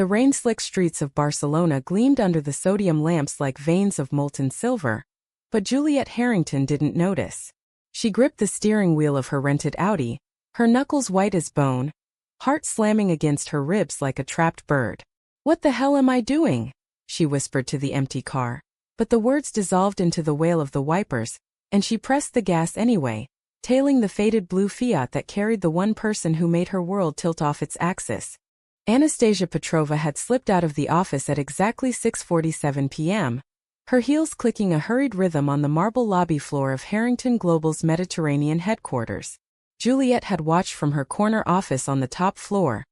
The rain-slick streets of Barcelona gleamed under the sodium lamps like veins of molten silver, but Juliet Harrington didn't notice. She gripped the steering wheel of her rented Audi, her knuckles white as bone, heart slamming against her ribs like a trapped bird. "What the hell am I doing?" she whispered to the empty car. But the words dissolved into the wail of the wipers, and she pressed the gas anyway, tailing the faded blue Fiat that carried the one person who made her world tilt off its axis. Anastasia Petrova had slipped out of the office at exactly 6:47 p.m., her heels clicking a hurried rhythm on the marble lobby floor of Harrington Global's Mediterranean headquarters. Juliet had watched from her corner office on the top floor,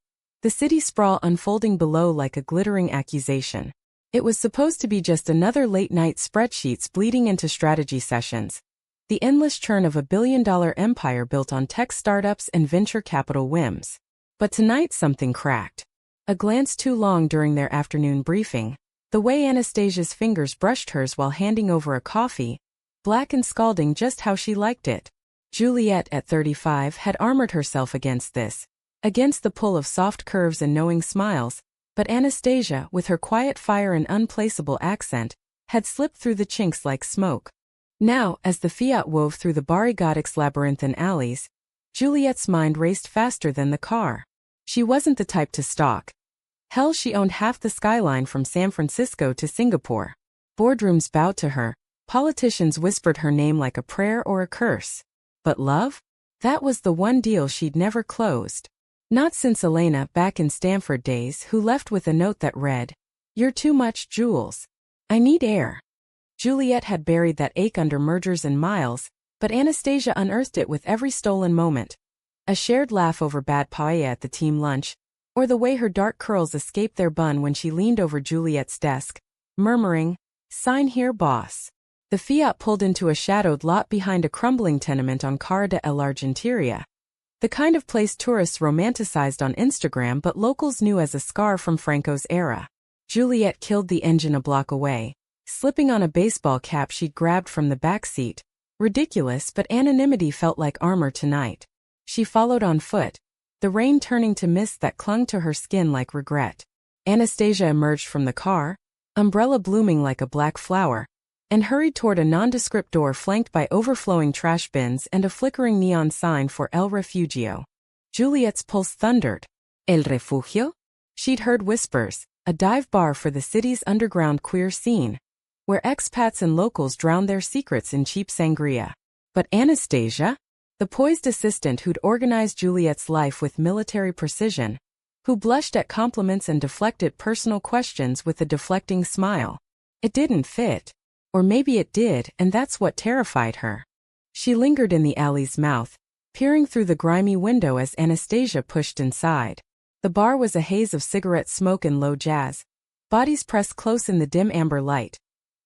the city sprawl unfolding below like a glittering accusation. It was supposed to be just another late-night spreadsheets bleeding into strategy sessions, the endless churn of a billion-dollar empire built on tech startups and venture capital whims. But tonight something cracked. A glance too long during their afternoon briefing, the way Anastasia's fingers brushed hers while handing over a coffee, black and scalding just how she liked it. Juliet, at 35, had armored herself against this, against the pull of soft curves and knowing smiles, but Anastasia, with her quiet fire and unplaceable accent, had slipped through the chinks like smoke. Now, as the Fiat wove through the Barry Gotic's labyrinthine alleys, Juliet's mind raced faster than the car. She wasn't the type to stalk. Hell, she owned half the skyline from San Francisco to Singapore. Boardrooms bowed to her, politicians whispered her name like a prayer or a curse. But love? That was the one deal she'd never closed. Not since Elena, back in Stanford days, who left with a note that read, "You're too much, Jules. I need air." Juliet had buried that ache under mergers and miles, but Anastasia unearthed it with every stolen moment. A shared laugh over bad paella at the team lunch, or the way her dark curls escaped their bun when she leaned over Juliet's desk, murmuring, "Sign here, boss." The Fiat pulled into a shadowed lot behind a crumbling tenement on Cara de el Argenteria. The kind of place tourists romanticized on Instagram but locals knew as a scar from Franco's era. Juliet killed the engine a block away, slipping on a baseball cap she'd grabbed from the back seat. Ridiculous, but anonymity felt like armor tonight. She followed on foot, the rain turning to mist that clung to her skin like regret. Anastasia emerged from the car, umbrella blooming like a black flower, and hurried toward a nondescript door flanked by overflowing trash bins and a flickering neon sign for El Refugio. Juliet's pulse thundered. El Refugio? She'd heard whispers, a dive bar for the city's underground queer scene, where expats and locals drowned their secrets in cheap sangria. But Anastasia? The poised assistant who'd organized Juliet's life with military precision, who blushed at compliments and deflected personal questions with a deflecting smile. It didn't fit. Or maybe it did, and that's what terrified her. She lingered in the alley's mouth, peering through the grimy window as Anastasia pushed inside. The bar was a haze of cigarette smoke and low jazz, bodies pressed close in the dim amber light,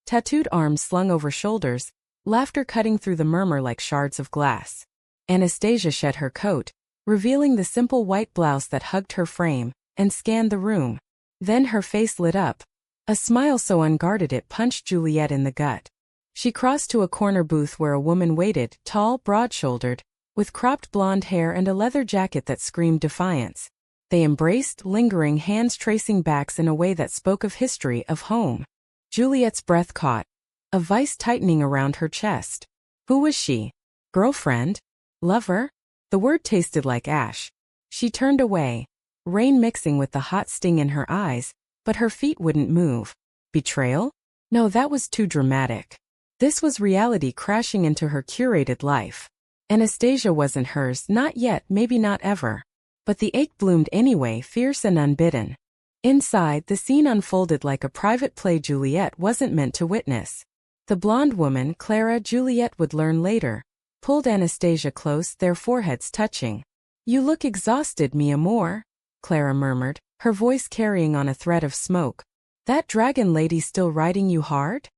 tattooed arms slung over shoulders, laughter cutting through the murmur like shards of glass. Anastasia shed her coat, revealing the simple white blouse that hugged her frame, and scanned the room. Then her face lit up, a smile so unguarded it punched Juliet in the gut. She crossed to a corner booth where a woman waited, tall, broad-shouldered, with cropped blonde hair and a leather jacket that screamed defiance. They embraced, lingering, hands tracing backs in a way that spoke of history, of home. Juliet's breath caught, a vice tightening around her chest. Who was she? Girlfriend? Lover? The word tasted like ash. She turned away, rain mixing with the hot sting in her eyes, but her feet wouldn't move. Betrayal? No, that was too dramatic. This was reality crashing into her curated life. Anastasia wasn't hers, not yet, maybe not ever. But the ache bloomed anyway, fierce and unbidden. Inside, the scene unfolded like a private play Juliet wasn't meant to witness. The blonde woman, Clara, Juliet would learn later, pulled Anastasia close, their foreheads touching. "You look exhausted, mi amor," Clara murmured, her voice carrying on a thread of smoke. "That dragon lady still riding you hard?"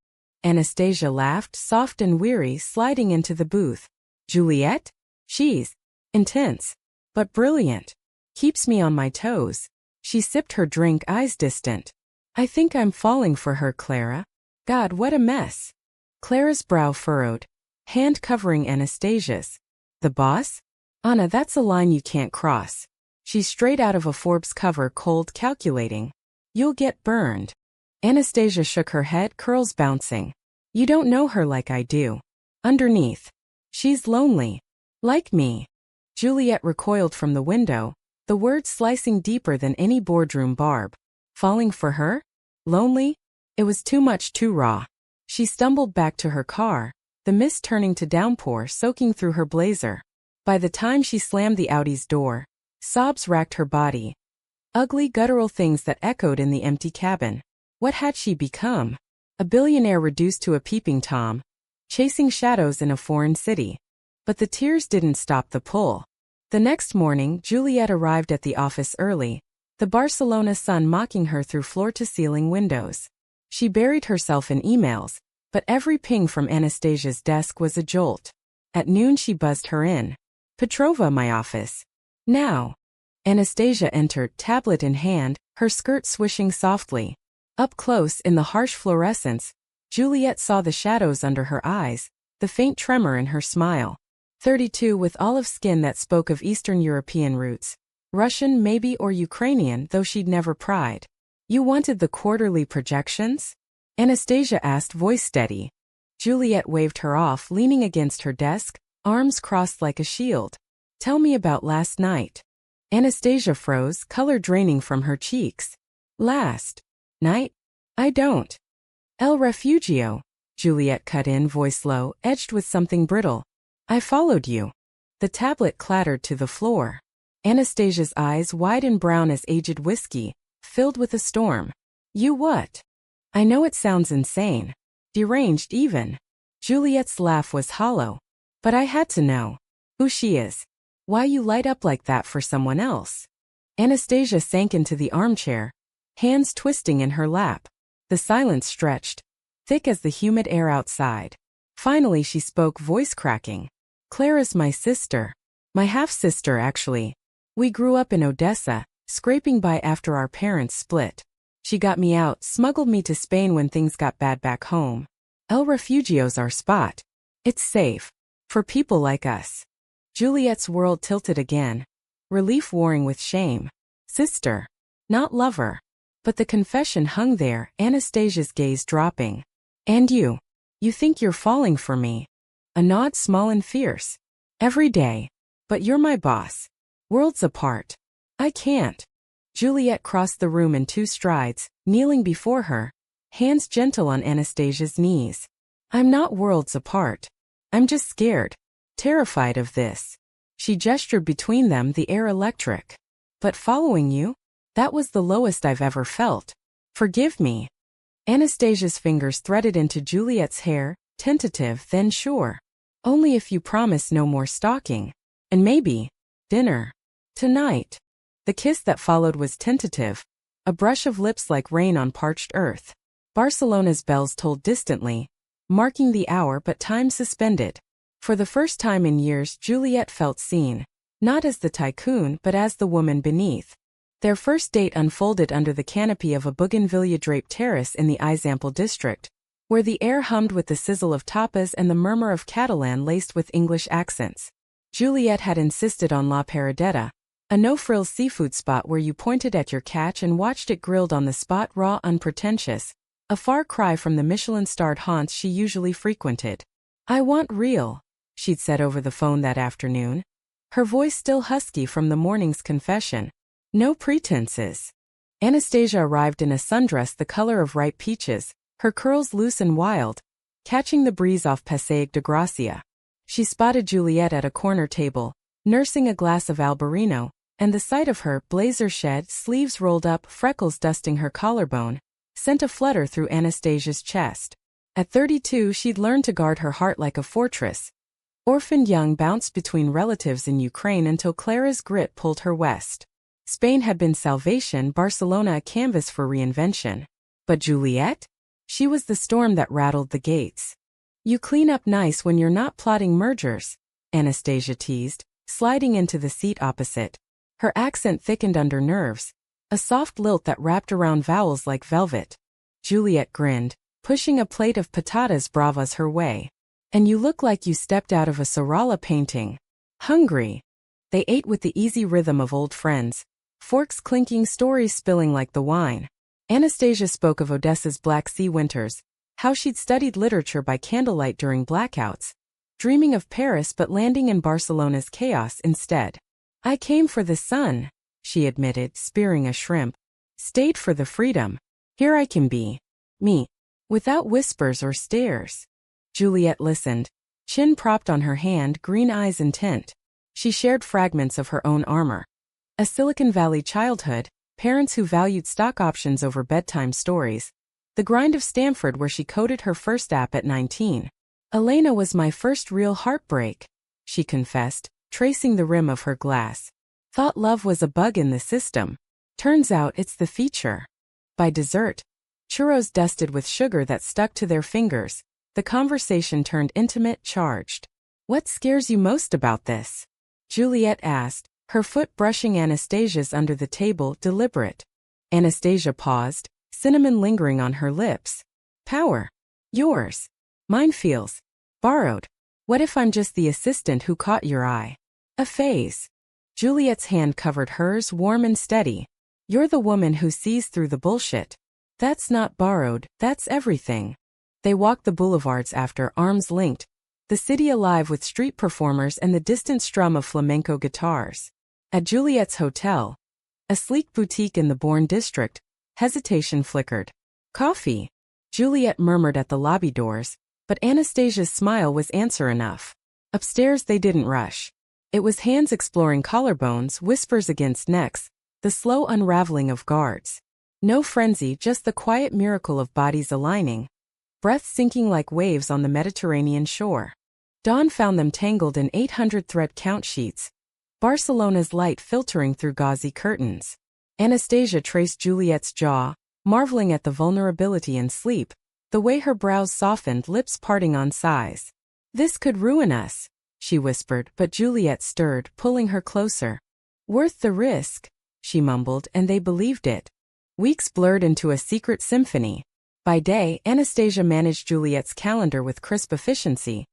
Anastasia laughed, soft and weary, sliding into the booth. "Juliet? She's intense, but brilliant. Keeps me on my toes." She sipped her drink, eyes distant. "I think I'm falling for her, Clara. God, what a mess." Clara's brow furrowed, hand covering Anastasia's. "The boss? Anna, that's a line you can't cross. She's straight out of a Forbes cover, cold, calculating. You'll get burned. Anastasia shook her head, curls bouncing. You don't know her like I do. Underneath. She's lonely. Like me. Juliet recoiled from the window, the words slicing deeper than any boardroom barb. Falling for her? Lonely? It was too much, too raw. She stumbled back to her car, the mist turning to downpour soaking through her blazer. By the time she slammed the Audi's door, sobs racked her body. Ugly, guttural things that echoed in the empty cabin. What had she become? A billionaire reduced to a peeping Tom, chasing shadows in a foreign city. But the tears didn't stop the pull. The next morning, Juliet arrived at the office early, the Barcelona sun mocking her through floor-to-ceiling windows. She buried herself in emails, but every ping from Anastasia's desk was a jolt. At noon she buzzed her in. Petrova, my office. Now. Anastasia entered, tablet in hand, her skirt swishing softly. Up close in the harsh fluorescence, Juliet saw the shadows under her eyes, the faint tremor in her smile. 32 with olive skin that spoke of Eastern European roots. Russian maybe or Ukrainian, though she'd never pried. You wanted the quarterly projections? Anastasia asked, voice steady. Juliet waved her off, leaning against her desk, arms crossed like a shield. Tell me about last night. Anastasia froze, color draining from her cheeks. Last night? I don't. El Refugio, Juliet cut in, voice low, edged with something brittle. I followed you. The tablet clattered to the floor. Anastasia's eyes, wide and brown as aged whiskey, filled with a storm. You what? I know it sounds insane. Deranged even. Juliet's laugh was hollow. But I had to know. Who she is. Why you light up like that for someone else. Anastasia sank into the armchair, hands twisting in her lap. The silence stretched, thick as the humid air outside. Finally she spoke, voice cracking. Clara's my sister. My half-sister, actually. We grew up in Odessa, scraping by after our parents split. She got me out, smuggled me to Spain when things got bad back home. El Refugio's our spot. It's safe. For people like us. Juliet's world tilted again. Relief warring with shame. Sister. Not lover. But the confession hung there, Anastasia's gaze dropping. And you. You think you're falling for me. A nod small and fierce. Every day. But you're my boss. Worlds apart. I can't. Juliet crossed the room in 2 strides, kneeling before her, hands gentle on Anastasia's knees. I'm not worlds apart. I'm just scared. Terrified of this. She gestured between them, the air electric. But following you? That was the lowest I've ever felt. Forgive me. Anastasia's fingers threaded into Juliet's hair, tentative, then sure. Only if you promise no more stalking. And maybe dinner. Tonight. The kiss that followed was tentative, a brush of lips like rain on parched earth. Barcelona's bells tolled distantly, marking the hour, but time suspended. For the first time in years, Juliet felt seen, not as the tycoon but as the woman beneath. Their first date unfolded under the canopy of a bougainvillea-draped terrace in the Ixample district, where the air hummed with the sizzle of tapas and the murmur of Catalan laced with English accents. Juliet had insisted on La Paradeta, a no-frills seafood spot where you pointed at your catch and watched it grilled on the spot, raw, unpretentious, a far cry from the Michelin-starred haunts she usually frequented. I want real, she'd said over the phone that afternoon, her voice still husky from the morning's confession. No pretenses. Anastasia arrived in a sundress the color of ripe peaches, her curls loose and wild, catching the breeze off Passaic de Gracia. She spotted Juliet at a corner table, nursing a glass of Albarino, and the sight of her, blazer shed, sleeves rolled up, freckles dusting her collarbone, sent a flutter through Anastasia's chest. At 32 she'd learned to guard her heart like a fortress. Orphaned young, bounced between relatives in Ukraine until Clara's grit pulled her west. Spain had been salvation, Barcelona a canvas for reinvention. But Juliet? She was the storm that rattled the gates. You clean up nice when you're not plotting mergers, Anastasia teased, sliding into the seat opposite. Her accent thickened under nerves, a soft lilt that wrapped around vowels like velvet. Juliet grinned, pushing a plate of patatas bravas her way. And you look like you stepped out of a Sorolla painting. Hungry. They ate with the easy rhythm of old friends, forks clinking, stories spilling like the wine. Anastasia spoke of Odessa's Black Sea winters, how she'd studied literature by candlelight during blackouts, dreaming of Paris but landing in Barcelona's chaos instead. I came for the sun, she admitted, spearing a shrimp. Stayed for the freedom. Here I can be. Me. Without whispers or stares. Juliet listened, chin propped on her hand, green eyes intent. She shared fragments of her own armor. A Silicon Valley childhood, parents who valued stock options over bedtime stories. The grind of Stanford where she coded her first app at 19. Elena was my first real heartbreak, she confessed, tracing the rim of her glass. Thought love was a bug in the system. Turns out it's the feature. By dessert, churros dusted with sugar that stuck to their fingers, the conversation turned intimate, charged. What scares you most about this? Juliet asked, her foot brushing Anastasia's under the table, deliberate. Anastasia paused, cinnamon lingering on her lips. Power. Yours. Mine feels borrowed. What if I'm just the assistant who caught your eye? A phase. Juliet's hand covered hers, warm and steady. You're the woman who sees through the bullshit. That's not borrowed, that's everything. They walked the boulevards after, arms linked, the city alive with street performers and the distant strum of flamenco guitars. At Juliet's hotel, a sleek boutique in the Bourne district, hesitation flickered. Coffee, Juliet murmured at the lobby doors, but Anastasia's smile was answer enough. Upstairs they didn't rush. It was hands exploring collarbones, whispers against necks, the slow unraveling of guards. No frenzy, just the quiet miracle of bodies aligning, breaths sinking like waves on the Mediterranean shore. Dawn found them tangled in 800 thread count sheets, Barcelona's light filtering through gauzy curtains. Anastasia traced Juliet's jaw, marveling at the vulnerability and sleep, the way her brows softened, lips parting on sighs. This could ruin us, she whispered, but Juliet stirred, pulling her closer. Worth the risk, she mumbled, and they believed it. Weeks blurred into a secret symphony. By day, Anastasia managed Juliet's calendar with crisp efficiency,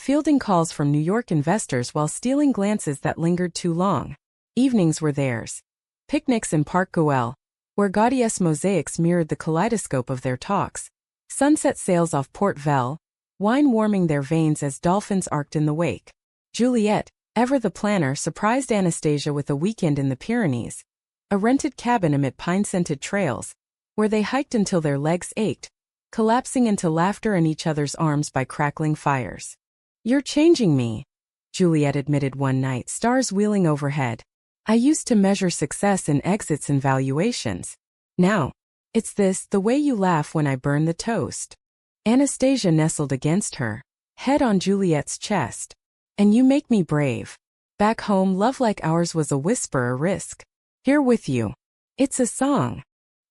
fielding calls from New York investors while stealing glances that lingered too long. Evenings were theirs. Picnics in Park Güell, where Gaudí's mosaics mirrored the kaleidoscope of their talks. Sunset sails off Port Vel, wine warming their veins as dolphins arced in the wake. Juliet, ever the planner, surprised Anastasia with a weekend in the Pyrenees, a rented cabin amid pine-scented trails, where they hiked until their legs ached, collapsing into laughter in each other's arms by crackling fires. You're changing me, Juliet admitted one night, stars wheeling overhead. I used to measure success in exits and valuations. Now, it's this, the way you laugh when I burn the toast. Anastasia nestled against her, head on Juliet's chest. And you make me brave. Back home, love like ours was a whisper, a risk. Here with you. It's a song.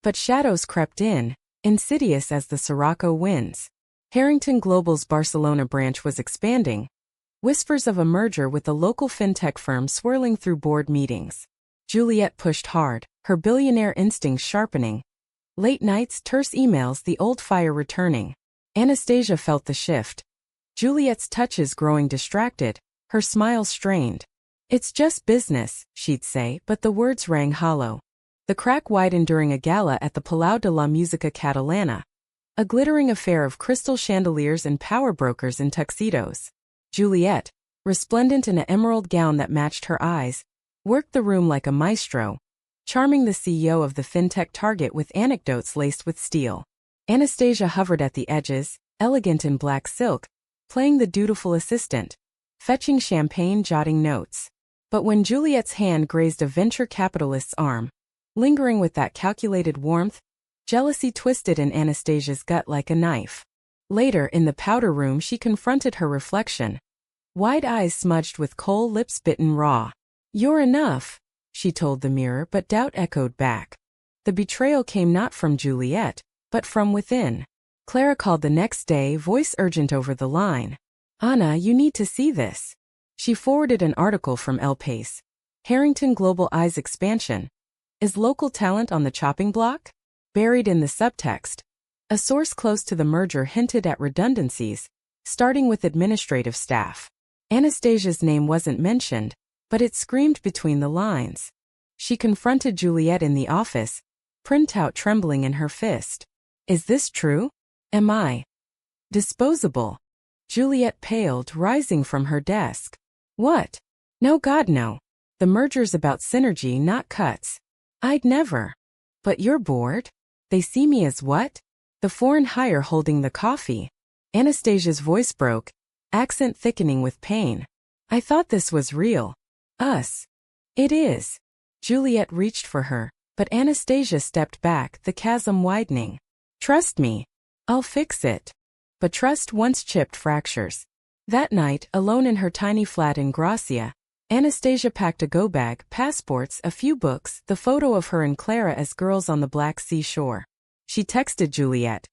But shadows crept in, insidious as the Sirocco winds. Harrington Global's Barcelona branch was expanding. Whispers of a merger with a local fintech firm swirling through board meetings. Juliet pushed hard, her billionaire instincts sharpening. Late nights, terse emails, the old fire returning. Anastasia felt the shift. Juliet's touches growing distracted, her smile strained. It's just business, she'd say, but the words rang hollow. The crack widened during a gala at the Palau de la Música Catalana, a glittering affair of crystal chandeliers and power brokers in tuxedos. Juliet, resplendent in an emerald gown that matched her eyes, worked the room like a maestro, charming the CEO of the fintech target with anecdotes laced with steel. Anastasia hovered at the edges, elegant in black silk, playing the dutiful assistant, fetching champagne, jotting notes. But when Juliet's hand grazed a venture capitalist's arm, lingering with that calculated warmth, jealousy twisted in Anastasia's gut like a knife. Later, in the powder room, she confronted her reflection. Wide eyes smudged with coal, lips bitten raw. You're enough, she told the mirror, but doubt echoed back. The betrayal came not from Juliet, but from within. Clara called the next day, voice urgent over the line. Anna, you need to see this. She forwarded an article from El País. Harrington Global Eyes expansion. Is local talent on the chopping block? Buried in the subtext, a source close to the merger hinted at redundancies, starting with administrative staff. Anastasia's name wasn't mentioned, but it screamed between the lines. She confronted Juliet in the office, printout trembling in her fist. Is this true? Am I disposable? Juliet paled, rising from her desk. What? No, God, no. The merger's about synergy, not cuts. I'd never. But you're bored? They see me as what? The foreign hire holding the coffee. Anastasia's voice broke, accent thickening with pain. I thought this was real. Us. It is. Juliet reached for her, but Anastasia stepped back, the chasm widening. Trust me. I'll fix it. But trust once chipped fractures. That night, alone in her tiny flat in Gracia, Anastasia packed a go-bag, passports, a few books, the photo of her and Clara as girls on the Black Sea shore. She texted Juliet.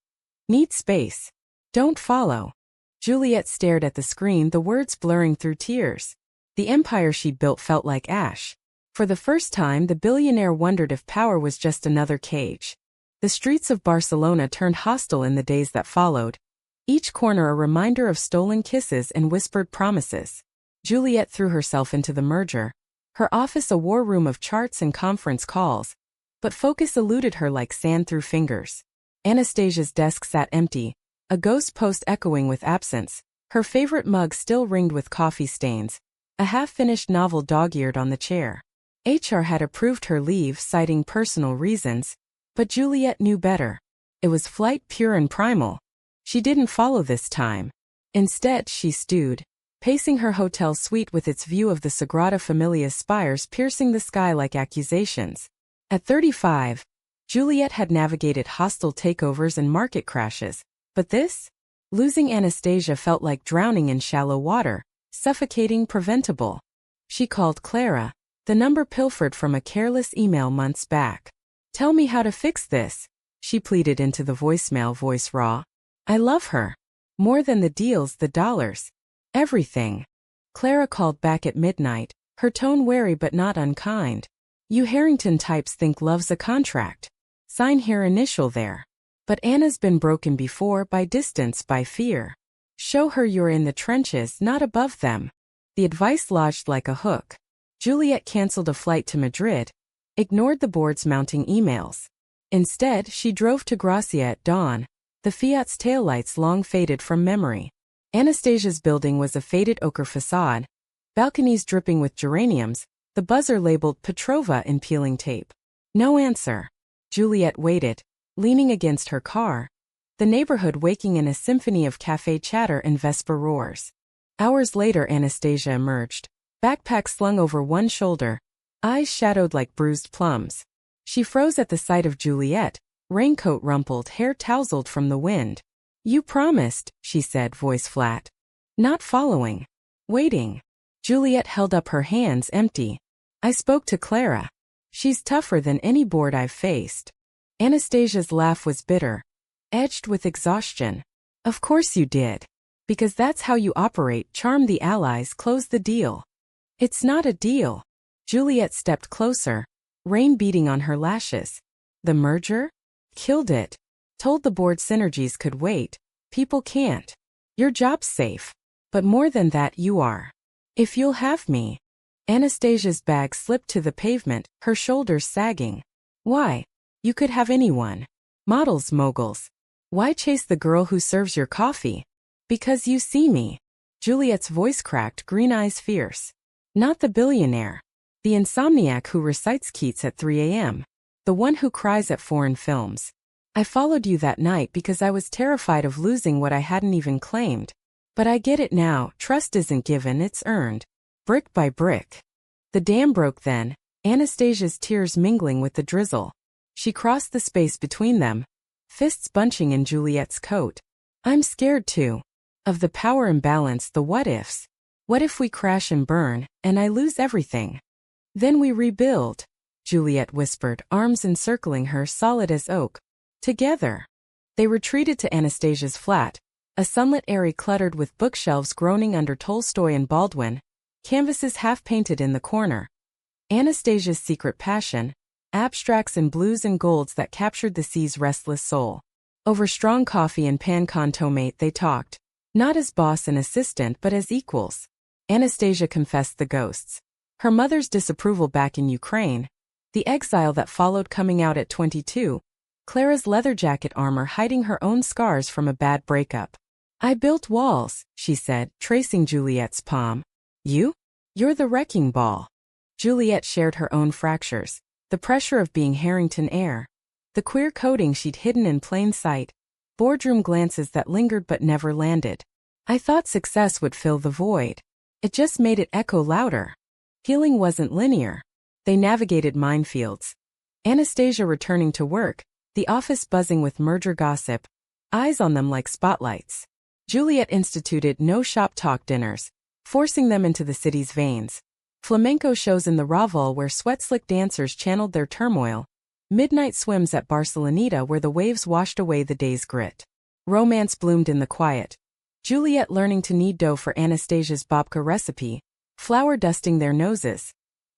Need space. Don't follow. Juliet stared at the screen, the words blurring through tears. The empire she built felt like ash. For the first time, the billionaire wondered if power was just another cage. The streets of Barcelona turned hostile in the days that followed. Each corner a reminder of stolen kisses and whispered promises. Juliet threw herself into the merger. Her office a war room of charts and conference calls. But focus eluded her like sand through fingers. Anastasia's desk sat empty, a ghost post echoing with absence, her favorite mug still ringed with coffee stains, a half-finished novel dog-eared on the chair. HR had approved her leave citing personal reasons, but Juliet knew better. It was flight pure and primal. She didn't follow this time. Instead, she stewed, pacing her hotel suite with its view of the Sagrada Familia's spires piercing the sky like accusations. At 35, Juliet had navigated hostile takeovers and market crashes, but this? Losing Anastasia felt like drowning in shallow water, suffocating, preventable. She called Clara, the number pilfered from a careless email months back. Tell me how to fix this, she pleaded into the voicemail, voice raw. I love her. More than the deals, the dollars. Everything. Clara called back at midnight, her tone wary but not unkind. You Harrington types think love's a contract. Sign here, initial there. But Anna's been broken before, by distance, by fear. Show her you're in the trenches, not above them. The advice lodged like a hook. Juliet canceled a flight to Madrid, ignored the board's mounting emails. Instead, she drove to Gracia at dawn, the Fiat's taillights long faded from memory. Anastasia's building was a faded ochre facade, balconies dripping with geraniums, the buzzer labeled Petrova in peeling tape. No answer. Juliet waited, leaning against her car, the neighborhood waking in a symphony of cafe chatter and vesper roars. Hours later, Anastasia emerged, backpack slung over one shoulder, eyes shadowed like bruised plums. She froze at the sight of Juliet, raincoat rumpled, hair tousled from the wind. You promised, she said, voice flat. Not following. Waiting. Juliet held up her hands, empty. I spoke to Clara. She's tougher than any board I've faced. Anastasia's laugh was bitter, edged with exhaustion. Of course you did. Because that's how you operate, charm the allies, close the deal. It's not a deal. Juliet stepped closer, rain beating on her lashes. The merger? Killed it. Told the board synergies could wait. People can't. Your job's safe. But more than that, you are. If you'll have me. Anastasia's bag slipped to the pavement, her shoulders sagging. Why? You could have anyone. Models, moguls. Why chase the girl who serves your coffee? Because you see me. Juliet's voice cracked, green eyes fierce. Not the billionaire. The insomniac who recites Keats at 3 a.m. The one who cries at foreign films. I followed you that night because I was terrified of losing what I hadn't even claimed. But I get it now, trust isn't given, it's earned. Brick by brick. The dam broke then, Anastasia's tears mingling with the drizzle. She crossed the space between them, fists bunching in Juliet's coat. I'm scared too. Of the power imbalance, the what-ifs. What if we crash and burn, and I lose everything? Then we rebuild, Juliet whispered, arms encircling her, solid as oak. Together. They retreated to Anastasia's flat, a sunlit area cluttered with bookshelves groaning under Tolstoy and Baldwin, canvases half-painted in the corner. Anastasia's secret passion, abstracts in blues and golds that captured the sea's restless soul. Over strong coffee and pan-con tomate they talked, not as boss and assistant but as equals. Anastasia confessed the ghosts. Her mother's disapproval back in Ukraine, The exile that followed coming out at 22, Clara's leather jacket armor hiding her own scars from a bad breakup. I built walls, she said, tracing Juliet's palm. You? You're the wrecking ball. Juliet shared her own fractures, the pressure of being Harrington heir, the queer coding she'd hidden in plain sight, boardroom glances that lingered but never landed. I thought success would fill the void. It just made it echo louder. Healing wasn't linear. They navigated minefields. Anastasia returning to work, the office buzzing with merger gossip, eyes on them like spotlights. Juliet instituted no shop talk dinners, forcing them into the city's veins. Flamenco shows in the Raval where sweat-slick dancers channeled their turmoil. Midnight swims at Barceloneta where the waves washed away the day's grit. Romance bloomed in the quiet. Juliet learning to knead dough for Anastasia's babka recipe, flour dusting their noses.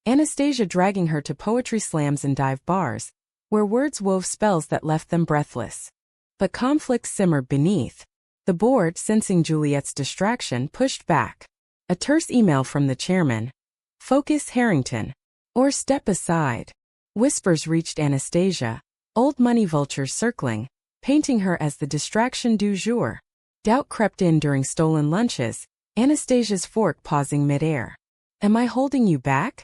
Anastasia dragging her to poetry slams and dive bars, where words wove spells that left them breathless. But conflict simmered beneath. The board, sensing Juliet's distraction, pushed back. A terse email from the chairman. Focus Harrington. Or step aside. Whispers reached Anastasia, old money vultures circling, painting her as the distraction du jour. Doubt crept in during stolen lunches, Anastasia's fork pausing midair. Am I holding you back?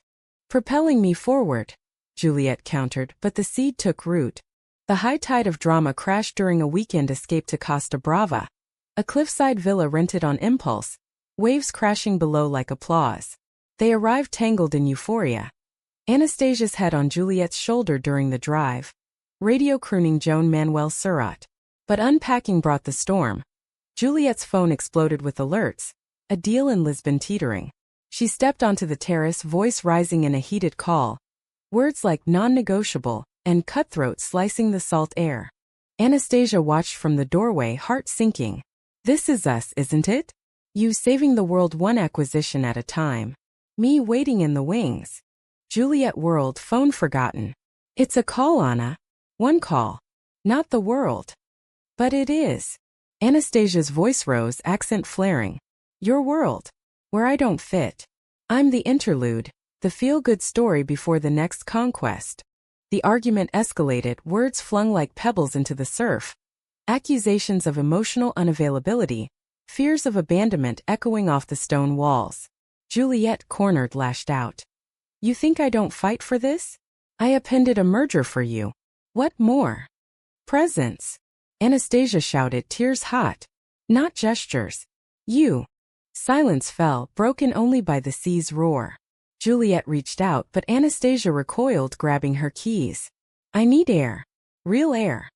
Propelling me forward, Juliet countered, but the seed took root. The high tide of drama crashed during a weekend escape to Costa Brava, a cliffside villa rented on impulse, waves crashing below like applause. They arrived tangled in euphoria. Anastasia's head on Juliet's shoulder during the drive, radio crooning Joan Manuel Serrat. But unpacking brought the storm. Juliet's phone exploded with alerts, a deal in Lisbon teetering. She stepped onto the terrace, voice rising in a heated call. Words like non-negotiable and cutthroat slicing the salt air. Anastasia watched from the doorway, heart sinking. This is us, isn't it? You saving the world one acquisition at a time. Me waiting in the wings. Juliet whirled, phone forgotten. It's a call, Anna. One call. Not the world. But it is. Anastasia's voice rose, accent flaring. Your world. Where I don't fit. I'm the interlude, the feel-good story before the next conquest. The argument escalated, words flung like pebbles into the surf. Accusations of emotional unavailability, fears of abandonment echoing off the stone walls. Juliet, cornered, lashed out. You think I don't fight for this? I appended a merger for you. What more? Presents. Anastasia shouted, tears hot. Not gestures. You. Silence fell, broken only by the sea's roar. Juliet reached out, but Anastasia recoiled, grabbing her keys. I need air. Real air.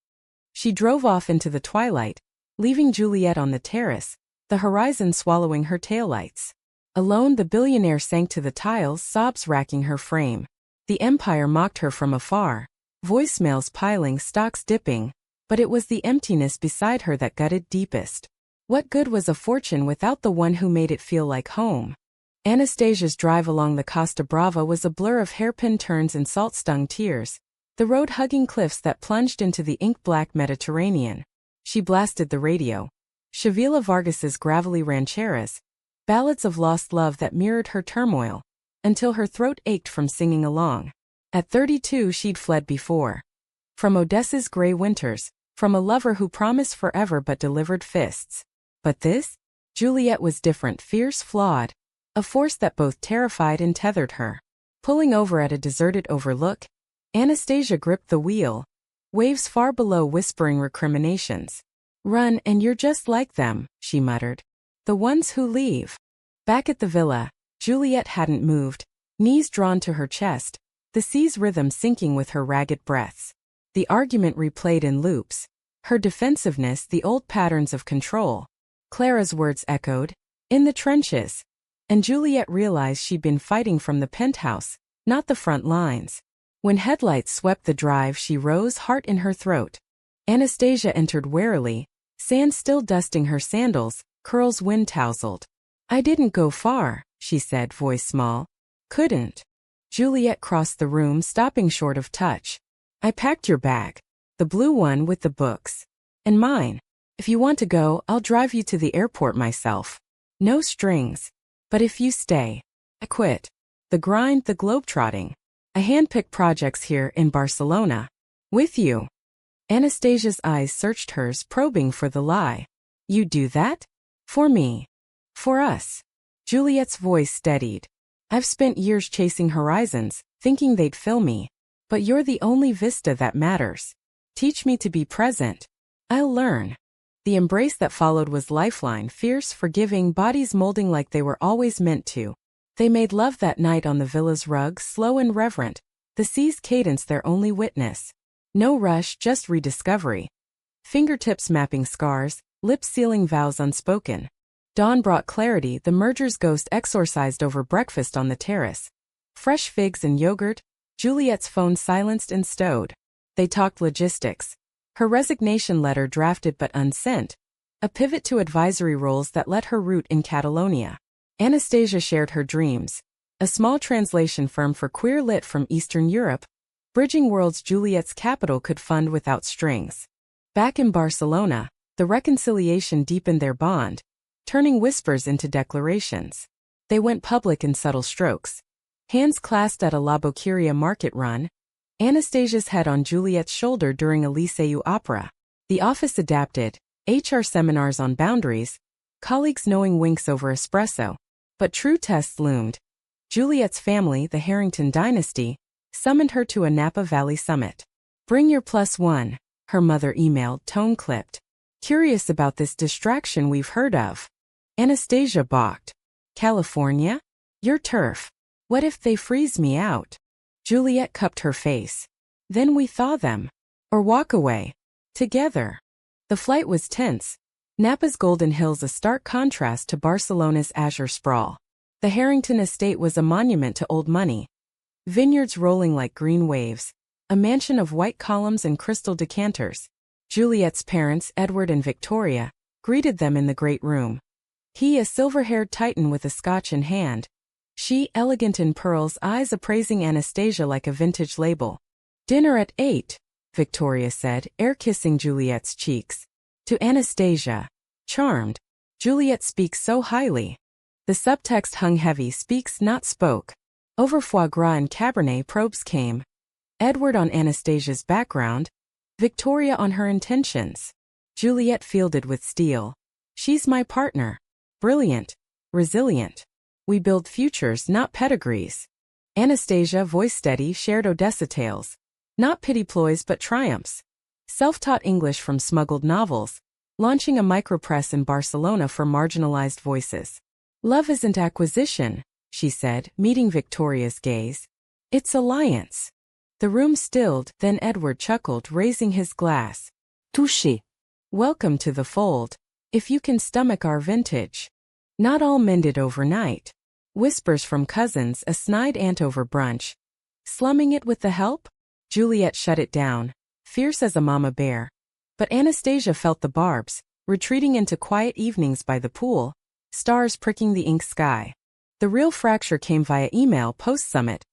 She drove off into the twilight, leaving Juliet on the terrace, the horizon swallowing her taillights. Alone, the billionaire sank to the tiles, sobs racking her frame. The empire mocked her from afar, voicemails piling, stocks dipping, but it was the emptiness beside her that gutted deepest. What good was a fortune without the one who made it feel like home? Anastasia's drive along the Costa Brava was a blur of hairpin turns and salt-stung tears, the road hugging cliffs that plunged into the ink-black Mediterranean. She blasted the radio. Shavila Vargas's gravelly rancheras, ballads of lost love that mirrored her turmoil, until her throat ached from singing along. At 32 she'd fled before. From Odessa's gray winters, from a lover who promised forever but delivered fists. But this? Juliet was different, fierce, flawed. A force that both terrified and tethered her. Pulling over at a deserted overlook, Anastasia gripped the wheel. Waves far below whispering recriminations. Run and you're just like them, she muttered. The ones who leave. Back at the villa, Juliet hadn't moved, knees drawn to her chest, the sea's rhythm syncing with her ragged breaths. The argument replayed in loops. Her defensiveness, the old patterns of control. Clara's words echoed, in the trenches. And Juliet realized she'd been fighting from the penthouse, not the front lines. When headlights swept the drive, she rose, heart in her throat. Anastasia entered warily, sand still dusting her sandals, curls wind-tousled. I didn't go far, she said, voice small. Couldn't. Juliet crossed the room, stopping short of touch. I packed your bag. The blue one with the books. And mine. If you want to go, I'll drive you to the airport myself. No strings. But if you stay. I quit. The grind, the globetrotting. I handpick projects here in Barcelona. With you. Anastasia's eyes searched hers, probing for the lie. You do that? For me. For us. Juliet's voice steadied. I've spent years chasing horizons, thinking they'd fill me. But you're the only vista that matters. Teach me to be present. I'll learn. The embrace that followed was lifeline, fierce, forgiving, bodies molding like they were always meant to. They made love that night on the villa's rug, slow and reverent, the sea's cadence their only witness. No rush, just rediscovery. Fingertips mapping scars, lips sealing vows unspoken. Dawn brought clarity, the merger's ghost exorcised over breakfast on the terrace. Fresh figs and yogurt, Juliet's phone silenced and stowed. They talked logistics. Her resignation letter drafted but unsent. A pivot to advisory roles that let her root in Catalonia. Anastasia shared her dreams. A small translation firm for queer lit from Eastern Europe, bridging worlds Juliet's capital could fund without strings. Back in Barcelona, the reconciliation deepened their bond, turning whispers into declarations. They went public in subtle strokes. Hands clasped at a La Boqueria market run, Anastasia's head on Juliet's shoulder during a Liceu opera. The office adapted, HR seminars on boundaries, colleagues knowing winks over espresso. But true tests loomed. Juliet's family, the Harrington dynasty, summoned her to a Napa Valley summit. Bring your +1, her mother emailed, tone clipped. Curious about this distraction we've heard of. Anastasia balked. California? Your turf. What if they freeze me out? Juliet cupped her face. Then we thaw them. Or walk away. Together. The flight was tense. Napa's golden hills a stark contrast to Barcelona's azure sprawl. The Harrington estate was a monument to old money. Vineyards rolling like green waves. A mansion of white columns and crystal decanters. Juliet's parents, Edward and Victoria, greeted them in the great room. He a silver-haired titan with a scotch in hand. She, elegant in pearls, eyes appraising Anastasia like a vintage label. Dinner at 8, Victoria said, air-kissing Juliet's cheeks. To Anastasia. Charmed. Juliet speaks so highly. The subtext hung heavy, speaks not spoke. Over foie gras and Cabernet probes came. Edward on Anastasia's background. Victoria on her intentions. Juliet fielded with steel. She's my partner. Brilliant. Resilient. We build futures, not pedigrees. Anastasia, voice steady, shared Odessa tales. Not pity ploys but triumphs. Self-taught English from smuggled novels. Launching a micropress in Barcelona for marginalized voices. Love isn't acquisition, she said, meeting Victoria's gaze. It's alliance. The room stilled, then Edward chuckled, raising his glass. Touché. Welcome to the fold. If you can stomach our vintage. Not all mended overnight. Whispers from cousins, a snide aunt over brunch. Slumming it with the help? Juliet shut it down, fierce as a mama bear. But Anastasia felt the barbs, retreating into quiet evenings by the pool, stars pricking the ink sky. The real fracture came via email post-summit.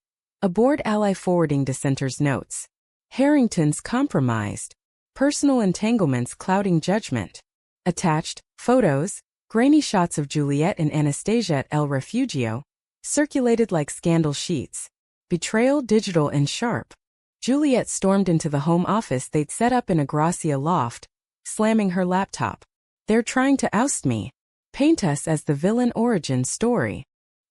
A board ally forwarding dissenters' notes. Harrington's compromised. Personal entanglements clouding judgment. Attached, photos, grainy shots of Juliet and Anastasia at El Refugio, circulated like scandal sheets. Betrayal digital and sharp. Juliet stormed into the home office they'd set up in a Gracia loft, slamming her laptop. They're trying to oust me. Paint us as the villain origin story.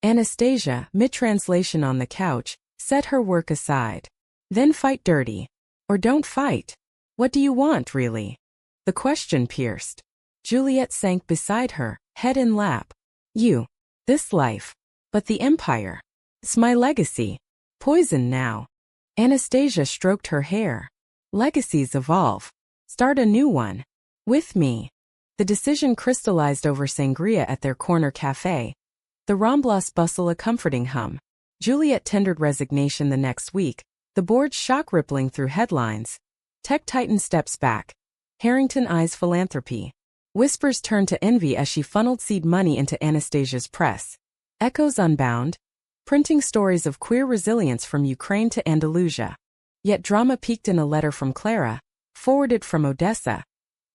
Anastasia, mid-translation on the couch, set her work aside. Then fight dirty. Or don't fight. What do you want, really? The question pierced. Juliet sank beside her, head in lap. You. This life. But the empire. It's my legacy. Poison now. Anastasia stroked her hair. Legacies evolve. Start a new one. With me. The decision crystallized over sangria at their corner cafe. The Ramblas bustle a comforting hum. Juliet tendered resignation the next week, the board's shock rippling through headlines. Tech titan steps back. Harrington eyes philanthropy. Whispers turned to envy as she funneled seed money into Anastasia's press. Echoes unbound. Printing stories of queer resilience from Ukraine to Andalusia. Yet drama peaked in a letter from Clara, forwarded from Odessa.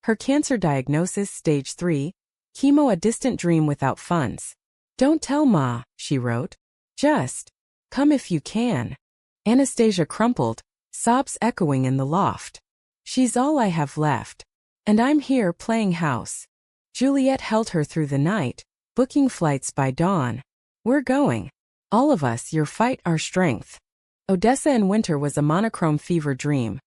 Her cancer diagnosis, stage 3, chemo a distant dream without funds. Don't tell Ma, she wrote. Just come if you can. Anastasia crumpled, sobs echoing in the loft. She's all I have left. And I'm here playing house. Juliet held her through the night, booking flights by dawn. We're going. All of us, your fight, our strength. Odessa in winter was a monochrome fever dream.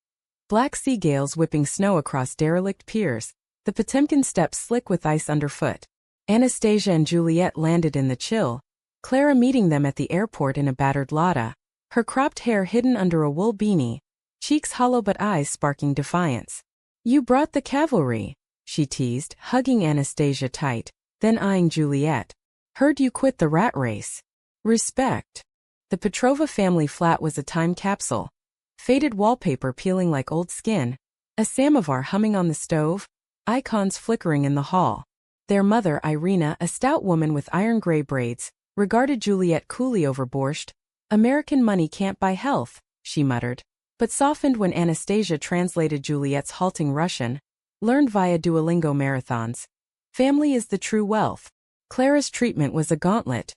Black sea gales whipping snow across derelict piers, the Potemkin steppes slick with ice underfoot. Anastasia and Juliet landed in the chill, Clara meeting them at the airport in a battered Lada, her cropped hair hidden under a wool beanie, cheeks hollow but eyes sparking defiance. You brought the cavalry, she teased, hugging Anastasia tight, then eyeing Juliet. Heard you quit the rat race. Respect. The Petrova family flat was a time capsule. Faded wallpaper peeling like old skin, a samovar humming on the stove, icons flickering in the hall. Their mother, Irina, a stout woman with iron-gray braids, regarded Juliet coolly over borscht. American money can't buy health, she muttered, but softened when Anastasia translated Juliet's halting Russian, learned via Duolingo marathons. Family is the true wealth. Clara's treatment was a gauntlet.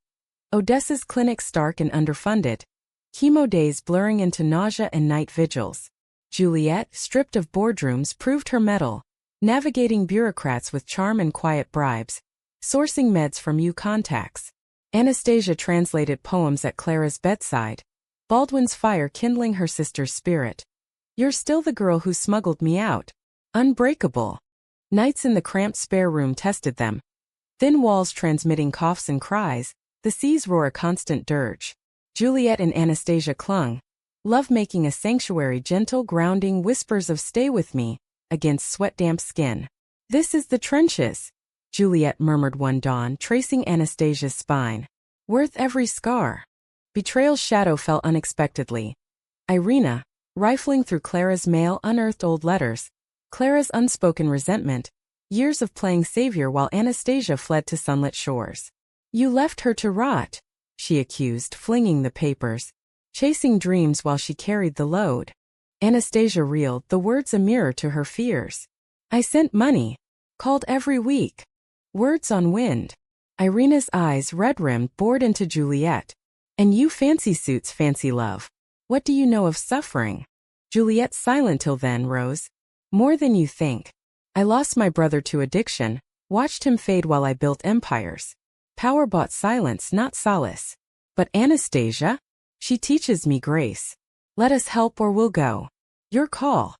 Odessa's clinic stark and underfunded. Chemo days blurring into nausea and night vigils. Juliet, stripped of boardrooms, proved her mettle, navigating bureaucrats with charm and quiet bribes, sourcing meds from contacts. Anastasia translated poems at Clara's bedside, Baldwin's fire kindling her sister's spirit. You're still the girl who smuggled me out. Unbreakable. Nights in the cramped spare room tested them. Thin walls transmitting coughs and cries, the sea's roar a constant dirge. Juliet and Anastasia clung, love making a sanctuary, gentle grounding whispers of stay with me, against sweat-damp skin. This is the trenches, Juliet murmured one dawn, tracing Anastasia's spine. Worth every scar. Betrayal's shadow fell unexpectedly. Irina, rifling through Clara's mail, unearthed old letters. Clara's unspoken resentment, years of playing savior while Anastasia fled to sunlit shores. You left her to rot, she accused, flinging the papers, chasing dreams while she carried the load. Anastasia reeled, the words a mirror to her fears. I sent money. Called every week. Words on wind. Irina's eyes, red-rimmed, bored into Juliet. And you fancy suits, fancy love. What do you know of suffering? Juliet, silent till then, rose. More than you think. I lost my brother to addiction, watched him fade while I built empires. Power bought silence, not solace. But Anastasia? She teaches me grace. Let us help or we'll go. Your call.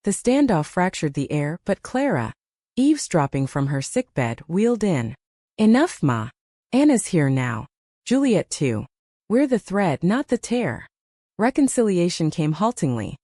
The standoff fractured the air, but Clara, eavesdropping from her sickbed, wheeled in. Enough, Ma. Anna's here now. Juliet too. We're the thread, not the tear. Reconciliation came haltingly.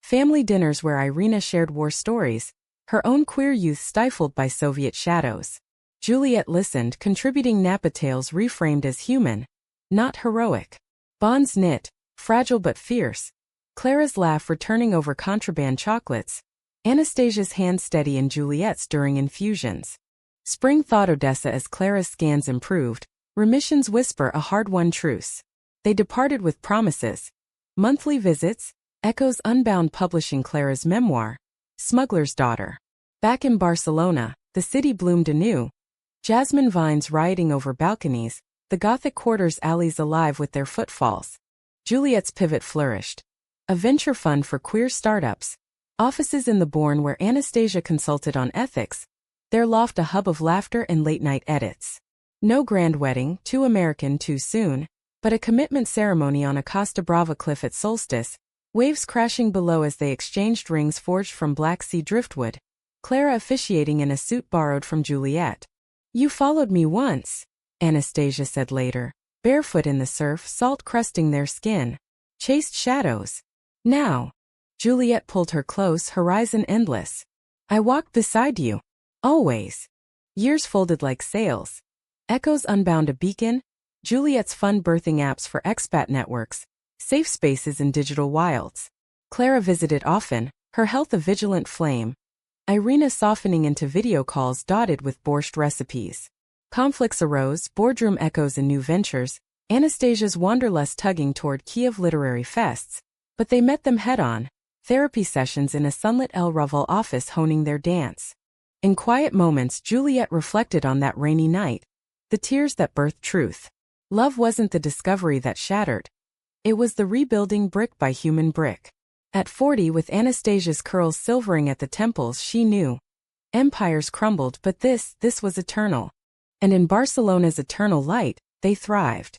Family dinners where Irina shared war stories, her own queer youth stifled by Soviet shadows. Juliet listened, contributing Napa tales reframed as human, not heroic. Bonds knit, fragile but fierce. Clara's laugh returning over contraband chocolates. Anastasia's hand steady in Juliet's during infusions. Spring thawed Odessa as Clara's scans improved, remissions whisper a hard-won truce. They departed with promises. Monthly visits, Echoes Unbound publishing Clara's memoir, Smuggler's Daughter. Back in Barcelona, the city bloomed anew. Jasmine vines rioting over balconies, the Gothic quarters alleys alive with their footfalls. Juliet's pivot flourished. A venture fund for queer startups. Offices in the Bourne where Anastasia consulted on ethics. Their loft a hub of laughter and late-night edits. No grand wedding, too American too soon, but a commitment ceremony on a Costa Brava cliff at solstice, waves crashing below as they exchanged rings forged from Black Sea driftwood. Clara officiating in a suit borrowed from Juliet. You followed me once, Anastasia said later, barefoot in the surf, salt crusting their skin. Chased shadows. Now. Juliet pulled her close, horizon endless. I walked beside you. Always. Years folded like sails. Echoes Unbound a beacon. Juliet's fun birthing apps for expat networks. Safe spaces in digital wilds. Clara visited often, her health a vigilant flame. Irina softening into video calls dotted with borscht recipes. Conflicts arose, boardroom echoes and new ventures, Anastasia's wanderlust tugging toward Kiev literary fests, but they met them head-on, therapy sessions in a sunlit El Raval office honing their dance. In quiet moments Juliet reflected on that rainy night, the tears that birthed truth. Love wasn't the discovery that shattered. It was the rebuilding brick by human brick. At 40, with Anastasia's curls silvering at the temples, she knew. Empires crumbled, but this was eternal. And in Barcelona's eternal light, they thrived.